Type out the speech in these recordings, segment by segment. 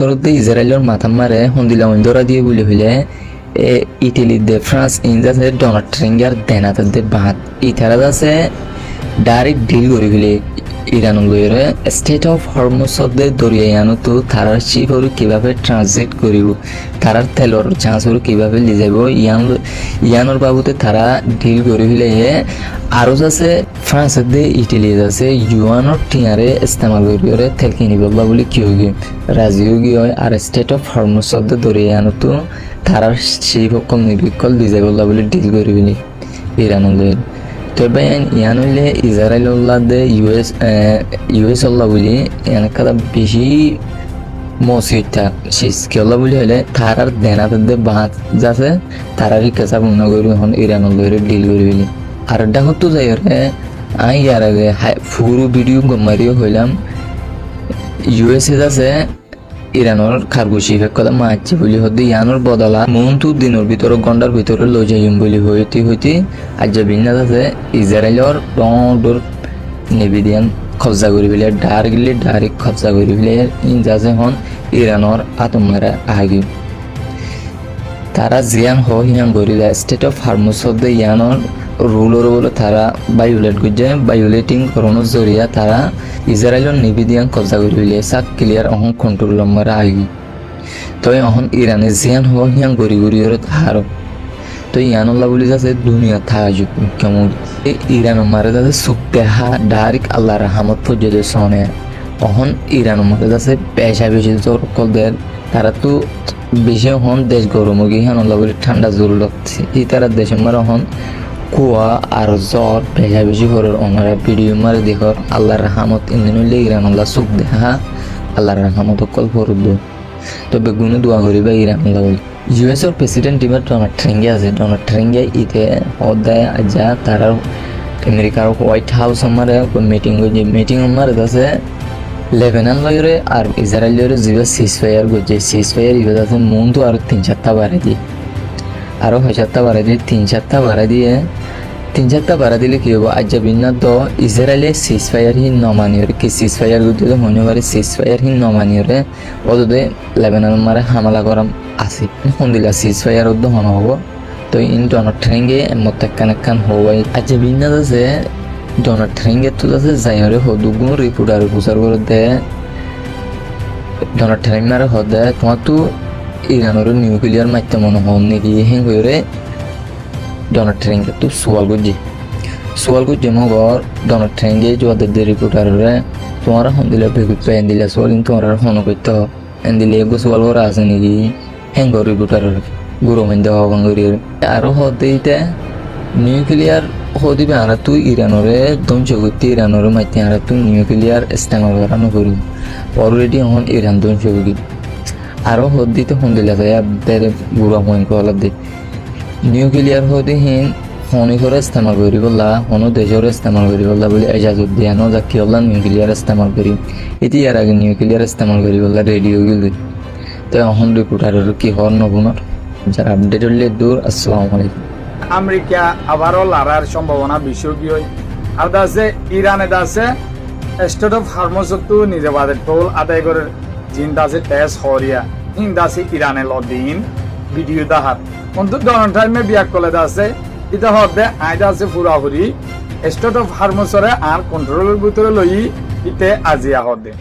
তোরতে ইসরায়েলের মাথা মারে হন্দিলা অন্দরা দিয়ে বলে হইলে ইটালি দে ফ্রান্স ইন্দাসে ডোনাল্ড ট্রাম্পের দেনাতে দে বাত ইতারা আছে ডাইরেক্ট ডিল করে ফেলে ইরান লইরে স্টেট অফ হরমুজে দরিয়ানো তো তারার শিপর কিভাবে ট্রানজিট করিব তারার তেলর চান্সর কিভাবে লি যাব ইয়ানোর বাবুতে তারা ডিল করে ফেলে আরো আছে ফ্রান্স দে ইটালি আছে ইউয়ানোর টিয়ারে ইস্তেমাল করে তেল কিনিব বলে কি হইবে রাজি হয়ে হয় আর স্টেট অফ হরমুজে দরিয়ানো তো তারার শিপকল নিবিকল লি যাব বলে ডিল করে ফেলে ইরান লইরে তবে ইয়ান হইলে ইসরায়েল দে ইউএস বলি এনকাদা বেশি মসিদটা শিসকেলা বলি হলে তারার দেনাতে বাঁধ যাচ্ছে তারারই কেঁচা মনে করি এখন ইরান লইরে ডিল করি বলি আর ডাকত তো যাই রে আমি ইয়ার আগে পুরো ভিডিও গমারিও হইলাম ইউএসএ আছে ইরানোর খারগুশি কথা মারছে বলি হতে ইয়ানোর বদলা মনটু দিনের ভিতরে গন্ডার ভিতরে লই যাইম বলি হইতে আজ বিন্যাস আছে ইসরায়েলের ডর নেভিদিয়ান কবজা করি ফেলে ডাইরেক্ট কবজা করি ফেলে ইনজাজে হন ইরানোর আতমারা আগে তারা জিয়ান হিয়ান করি দেয় স্টেট অফ হরমুজে ইয়ানোর রুলর বলে তারা ভায়োলেট করছে ভায়োলেটিং করানোর জরিয়া তারা ইসরায়েলের নিবিদিয়ান কবজা করে ফেলে সাক ক্লিয়ার অহন কন্ট্রোল মারা আইবি তো অহন ইরানে জিয়ান হিয়ান গড়ি তাহারও তো ইয়ানুল্লাহ বলি যাচ্ছে দুনিয়া থাকা কেমন ইরান মারে যাচ্ছে সুখতে ডাইরেক্ট আল্লাহ রহমত পর্যন্ত শোনে অহন ইরান মারে যাচ্ছে পেশা বেশি জোর কল দেয় তারা তো বেশি হন দেশ গরম গিয়ে ইয়ানুল্লাহ বলি ঠান্ডা জোর লাগছে এই তারা দেশে মারা হন কুয়া আর জ্বর পেশা বেশি করে ওনারা ভিডিও মারে দেখ আল্লাহর রহমত ইন্দিন হইলে ইরান আল্লাহ সুখ দেখা আল্লাহর রহমত কল ফরুদ তবে গুণে দোয়া করিবা ইরান আল্লাহ বলি ইউএসএর প্রেসিডেন্ট টিমের ডোনাল্ড ট্রাম্প আছে ডোনাল্ড ট্রাম্প ইতে অধ্যায় যা তারা আমেরিকার হোয়াইট হাউস আমারে মিটিং হয়েছে মিটিং আমারে আছে লেবানন লয়রে আর ইসরায়েল লয়রে যে সিজফায়ার করছে সিজফায়ার ইভে আছে মন তো আর 3-4টা বাড়ে দিয়ে আরো 6-7টা বাড়া দিয়ে 3-4টা বাড়া দিয়ে 3-4টা বাড়া দিলে কি হবো আজ বিন্না তো ইসরায়েলে সিজফায়ার হিন নমানিয়রে কি সিজফায়ার করতে মনে পারে সিজফায়ার হিন নমানিয়রে ওদের লেবানন মারে হামলা করাম আছে সন্দিলা সিজফায়ার উদ্দ হন হবো তো ইন ডোনাল্ড ট্রাম্পে মত কানেকশন হওয়াই আজ বিন্না আছে ডোনাল্ড ট্রাম্পের তো আছে যাইরে হদুগুন রিপোর্টার বুঝার করে দে ডোনাল্ড ট্রাম্প মারে হদে তোমার তো ইরানের নিউক্লিয়ার মাধ্যমে মনে হন নাকি হেন করে ডোনাল্ড ট্রাম্পকে তো সোয়াল করছে মগর ডোনাল্ড ট্রাম্পে যাদের রিপোর্টারে তোমার হন দিলে বেগুত পাই দিলে সোয়াল তোমার হন করতে এন দিলে এগো সোয়াল করা আছে নাকি হেন করে রিপোর্টারের গুরু মাইন দেওয়া হন করি আরো হতে নিউক্লিয়ার হদিবে আর তুই ইরানরে ধ্বংস করতে ইরানের মাধ্যমে আর তুই নিউক্লিয়ার ইস্তেমাল করানো করি অলরেডি এখন ইরান ধ্বংস করি আরো হদিতে হন্দিলা যায় বেড়ে বুড়া মহিন কলার দি নিউক্লিয়ার হদি হিন হনি করে ইস্তেমাল করি বললা হনো দেশের ইস্তেমাল করি বললা বলে এজাজত দিয়া ন যা কি হল্লা নিউক্লিয়ার ইস্তেমাল করি এটি আর আগে নিউক্লিয়ার ইস্তেমাল করি বললা রেডিও গেলি তো এখন রিপোর্টারের কি হওয়ার নবুনার যারা আপডেট হলে দূর আসসালামু আলাইকুম আমেরিকা আবারও লড়ার সম্ভাবনা বেশি কি হয় আর আছে ইরানে আছে স্টেট অফ হরমুজতো নিজেবাদের টোল আদায় করে জিন্দা আছে তেজ হরিয়া হিন্দা আছে ইরানে লদিন ভিডিও দাহার কিন্তু ডোনাল্ড ট্রাম্পে বিয়া কলে আছে এটা হবে আইদা আছে পুরাপুরি স্টেট অফ হরমুজরে আর কন্ট্রোলের ভিতরে লই ইতে আজিয়া হদে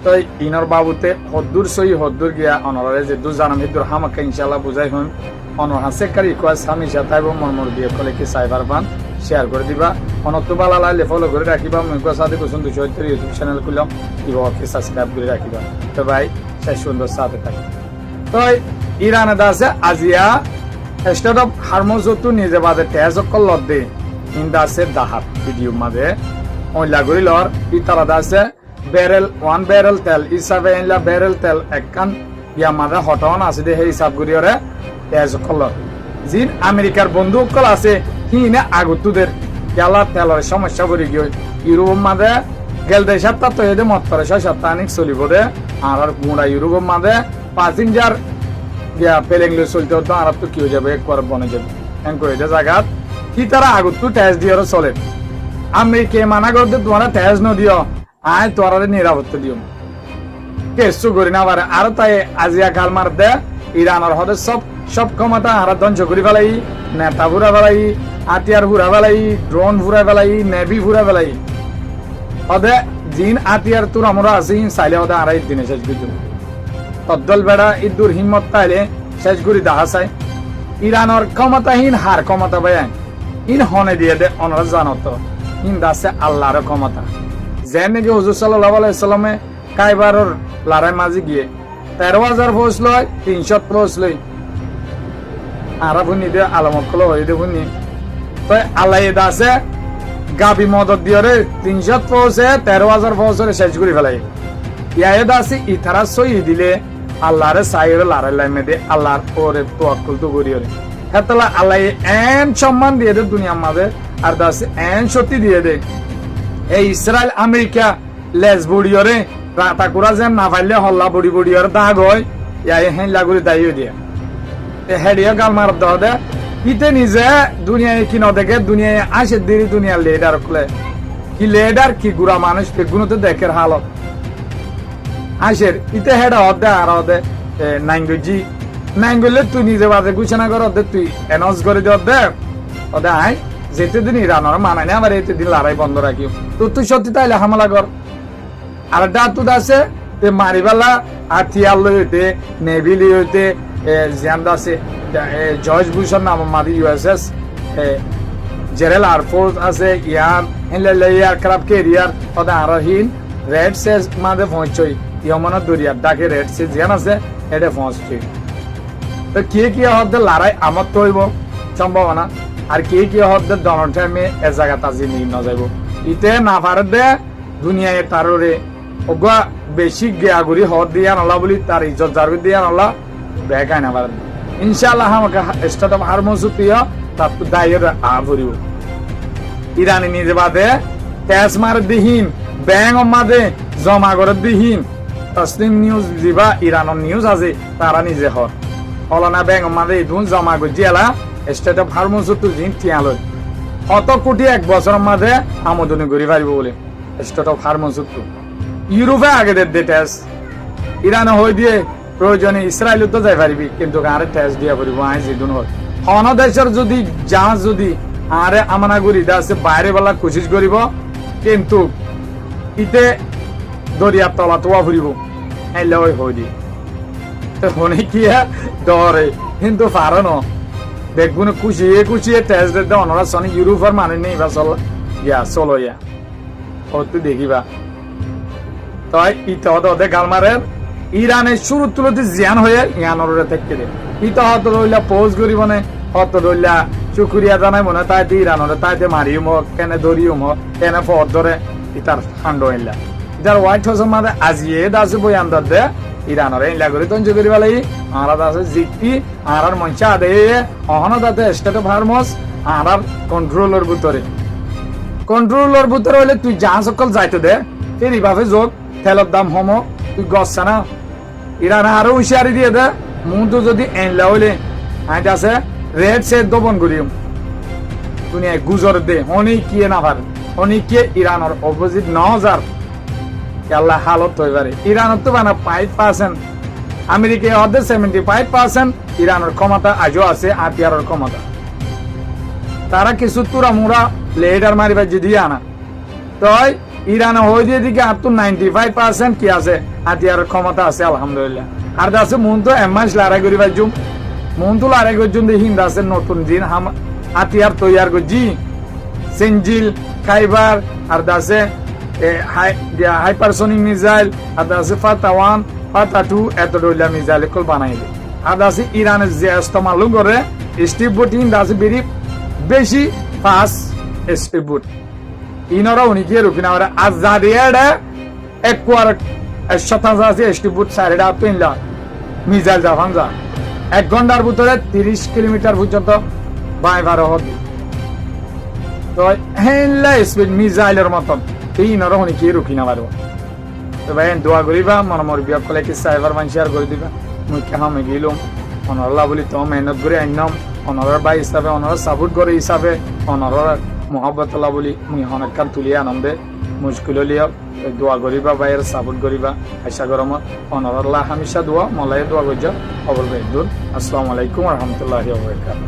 তো ইনর বাবুতে হদ্দুর সই হদ্দুর গিয়া অনরে যে দু জানাম হিদুর হামাকে ইনশাআল্লাহ বুঝাই হন অনর হাসে কারি কোয়াস হামেশা তাইব মরমর দিয়ে কলে কি সাইবার বান শেয়ার করে দিবা অনত্ব বালা লাইলে ফলো করে রাখিবা মুগা সাথে কুসুম 270 ইউটিউব চ্যানেল খুললাম ইবাকে সাবস্ক্রাইব করে রাখিবা তো ভাই সেই সুন্দর সাথে থাকি তো ইরানে দাসে আজিয়া স্টেট অফ হরমুজতো নিজে বাদে তেজ কল দে ইন্দা আছে দাহাত ভিডিও মাঝে ওই লাগরি লর ইতারা দাসে ব্যারেল 1 ব্যারেল তেল ইসাবে ইনলা ব্যারেল তেল একখান ইয়া মাঝে হটন আছে দে হে হিসাব করিয়রে তেজ কল জিন আমেরিকার বন্দুক কল আছে হিনে আগুতুদের গেলা তেলের সমস্যা করে গিয়ে ইউরোপ মাঝে গেল দে সপ্তাহ তো এদের মত্তরে 6 সপ্তাহ নিক চলিব দে আর গুড়া ইউরোপ মাঝে প্যাসেঞ্জার গিয়া পেলেংলে চলতে হতো আর তো কি হয়ে যাবে একবার বনে যাবে এন করে দে জায়গাত কি তারা আগুতু টেস্ট দিয়ে চলে আমেরিকা মানা করতে তোমার টেস্ট ন দিও আয় তোরা নিরাপত্তা দিও কেসু করি না পারে আর তাই আজিয়া গাল মার দে ইরানের হদে সব ক্ষমতা হারা ধ্বংস করি ফেলাই নেতা ফুরা ফেলাই আতিয়ার ফুরা ফেলাই ড্রোন ফুরা ফেলাই নেভি ফুরা ফেলাই হদে জিন আতিয়ার তোর আমরা আছি চাইলে হদে আড়াই দিনে শেষ করে দেবো তদ্দল বেড়া ইদুর হিম্মত তাইলে শেষ করি দেখা চাই ইরানের ক্ষমতাহীন হার ক্ষমতা বেয়ান ইন হনে দিয়ে দে ওনারা জানত ইন দাসে আল্লাহর ক্ষমতা যে নাকি হুজুর সাল্লাল্লাহু আলাইহি সাল্লামে কাইবারর লড়াই মাঝে গিয়ে 13,000 ফৌজ লয় 300 ফৌজ লয় আর আপনি দে আলামত কল হয়ে দে শুনি তো আল্লাহ দাসে গাবি মদত দিয়ে 300 ফৌজে 13,000 ফৌজের শেষ করে ফেলাই ইয়া দাসে ইতারা সই দিলে আল্লাহরে সাইর লড়াই লাইমে দে আল্লাহর ওরে তাওয়াক্কুল তো করিও হেতলা আল্লাহ এন সম্মান দিয়ে দে দুনিয়ার মাঝে আর দাসে এন শক্তি দিয়ে দে এই ইসরায়েল আমেরিকা লেজ বুড়িয়রে রাতা কুরা যেন না পাইলে হল্লা বুড়ি বুড়িয়র দাগ হয় ইয়াই হেন লাগুলি দায়ী দিয়ে হেডিয়া গাল মার দাও দে ইতে নিজে দুনিয়ায় কি ন দেখে দুনিয়ায় আসে দেরি দুনিয়ার লিডার খুলে কি লিডার কি গুড়া মানুষ বেগুনতে দেখের হালত আসের ইতে হেডা হদে আর হদে নাইঙ্গজি নাইঙ্গলে তুই নিজে বাজে ঘোষণা কর দে তুই এনাউন্স করে দে ওদে আয় যেতে দিন ইরানোর মানায় না আবার এতে দিন লড়াই বন্ধ রাখি তো তুই সত্যি তাইলে হামলা কর আর ডাতুদ আছে মারিবালা হাতিয়ার লই হইতে নেভি লই হইতে জিয়ান্দ আছে জর্জ বুশর নাম মাদি ইউএসএস জেনারেল এয়ারফোর্স আছে ইয়ার এয়ারক্রাফট ক্যারিয়ার ওদা আরহিন রেড সেস মাঝে পৌঁছই ইয়মনা দরিয়ার ডাকে রেড সে জিয়ান আছে এটা পৌঁছছি তো কি হদ্দে লড়াই আমার তো হইব সম্ভাবনা আর কি হদ্দে ডোনাল্ড ট্রাম্পে এ জায়গা তাজি নিয়ে না যাইব ইতে না পারে দে দুনিয়ায় তাররে ওগা বেশি গিয়াগুড়ি হদ দিয়া নলা বলি তার ইজ্জত জারবি দিয়া নলা বেকায় না পারে ইনশাআল্লাহ আমাকে স্টার্ট অফ হারমোসুপিয়া তার দায়ের আভরিব ইরানি নিজে বাদে ট্যাস মার দিহীন ব্যাংক মাদে জমা করে দিহীন তসলিম নিউজ দিবা ইরানের নিউজ আছে তারা নিজে হর হলনা ব্যাংক মাদে ইদুন জমা করে জেলা স্টেট অফ হারমোসুপি জিন তিয়ালয় কত কোটি এক বছরের মাঝে আমদানি করি পারিব বলে স্টেট অফ হারমোসুপি ইউরোপে আগে দে ট্যাস ইরানে হই দিয়ে প্রয়োজনে ইসরায়েল তো যাই পারিবি কিন্তু আরে ট্যাস দিয়া পারিব আই জিদুন হয় অন্য দেশের যদি জাহাজ যদি আরে আমানাগুড়ি দাসে বাইরে বেলা কোশিশ করিব কিন্তু ইতে দরিয়ার তলা তোয়া ফুরিব এলে ওই হই দি তো হনে কি ডরে কিন্তু পারো ন দেখুন কুচিয়ে ট্যাস দে অনরা সনি ইউরোপের মানে নেই বা চলো ইয়া ও তুই দেখিবা তাই ইতে হতে গালমারের ইরানের শুরু তুলতে জিয়ান হয়ে ইয়ানরে থেকে দে ইতে হত রইলা পোজ করিব না হত রইলা চুকুরিয়া জানাই মনে তাইতে ইরানরে তাইতে মারিম কেন ধরিম কেন ফর ধরে ইতার হান্ড হইলা ইতার হোয়াইট হাউসের মাঝে আজিয়ে দাসে বই আন্দার দে ইরানরে ইলা করে তঞ্জ করি বলাই আরা দাসে GP আরার মঞ্চা they Ahon date state of হারমোস আরার কন্ট্রোলের ভিতরে হইলে তুই যা সকল যাইতে দে ফেরি ভাবে যোগ তেলের দাম হম তুই গচ্ছা না ইরান আরো হুঁশিয়ারি দিয়ে দে মুন্টু যদি এনলা হইলে আইতে আছে রেড সে দবন করিম দুনিয়ায় গুজর দে অনেক কিয়ে না পারে অনেক কে ইরানের অপোজিট 9,000 আল্লাহ হালত হয়ে পারে ইরানের তো বানা 5% আমেরিকায় হতে 75% ইরানের ক্ষমতা আজও আছে হাতিয়ারের ক্ষমতা তারা কিছু তুরা মুরা লেডার মারিবা যদি আনা তাই ইরান হয়ে দিয়ে দিকে আর তো 95% কি আছে হাতিয়ারের ক্ষমতা আছে আলহামদুলিল্লাহ আর দাসে মন তো এমাস লড়াই করি বাজুম মন তো লড়াই করছুন দেখি দাসে নতুন দিন হাতিয়ার তৈয়ার করছি সেঞ্জিল খাইবার আর দাসে হাইপারসোনিক মিসাইল আর দাসে ফাতা-1 ফাতা-2 এত ডইলা মিসাইল কল বানাই দে আর দাসে ইরানের যে ইস্তেমাল করে স্টিভ বুটিন দাসে বেশি ফাস্ট স্টিভ বুট ইনরা উনিকে রুকিনা ওরা আজাদিয়াডা একবার 100 আছে স্টিভ বুট সাইডা পেনলা মিসাইল জাফান যা 1 ঘন্টার ভিতরে 30 কিলোমিটার পর্যন্ত বাইবার হবে তো হেলা স্পিড মিসাইলের মতন ইনরা উনিকে রুকিনা পারবো তো ভাই দোয়া করিবা মনমর বিয়া কলে কি সাইবার মান শেয়ার করে দিবা মুই কামে গেলাম অনল্লাহ বলি তো মেহনত করে আইনাম অনরার ভাই হিসাবে অনরার সাপোর্ট করে হিসাবে অনরার মোহাব্বতুল্লাহ বলি মুই অনেক কান তুলিয়া আনন্দে মুশকিল হলিয়া দোয়া করিবা বাইর সাপোর্ট করিবা আশা গরমত অনরাল্লাহ হামেশা দোয়া মলাই দোয়া করজা খবর দূর আসসালামু আলাইকুম রহমতুল্লাহি ওয়া বারাকাতুহু